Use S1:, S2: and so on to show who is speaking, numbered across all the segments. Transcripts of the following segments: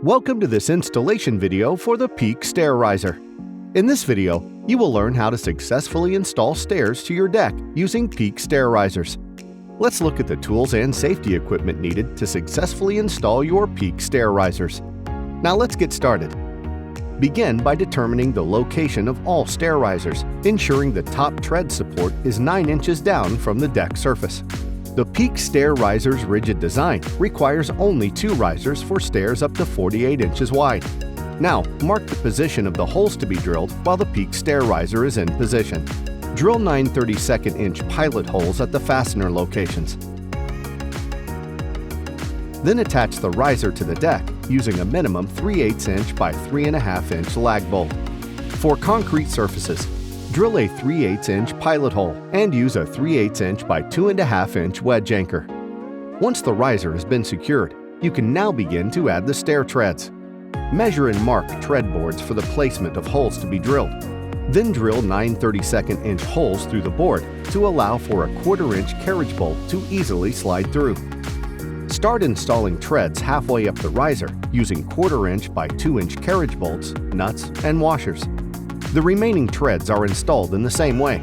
S1: Welcome to this installation video for the Peak Stair Riser. In this video, you will learn how to successfully install stairs to your deck using Peak Stair Risers. Let's look at the tools and safety equipment needed to successfully install your Peak Stair Risers. Now let's get started. Begin by determining the location of all stair risers, ensuring the top tread support is 9 inches down from the deck surface. The Peak Stair Risers rigid design requires only 2 risers for stairs up to 48 inches wide. Now, mark the position of the holes to be drilled while the Peak Stair Riser is in position. Drill 9 32nd-inch pilot holes at the fastener locations. Then attach the riser to the deck using a minimum 3/8" by 3.5" lag bolt. For concrete surfaces, drill a 3/8" pilot hole and use a 3/8" by 2.5" wedge anchor. Once the riser has been secured, you can now begin to add the stair treads. Measure and mark tread boards for the placement of holes to be drilled. Then drill 9 32nd-inch holes through the board to allow for a 1/4" carriage bolt to easily slide through. Start installing treads halfway up the riser using 1/4" by 2" carriage bolts, nuts, and washers. The remaining treads are installed in the same way.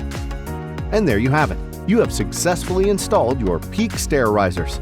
S1: And there you have it. You have successfully installed your Peak Stair Risers.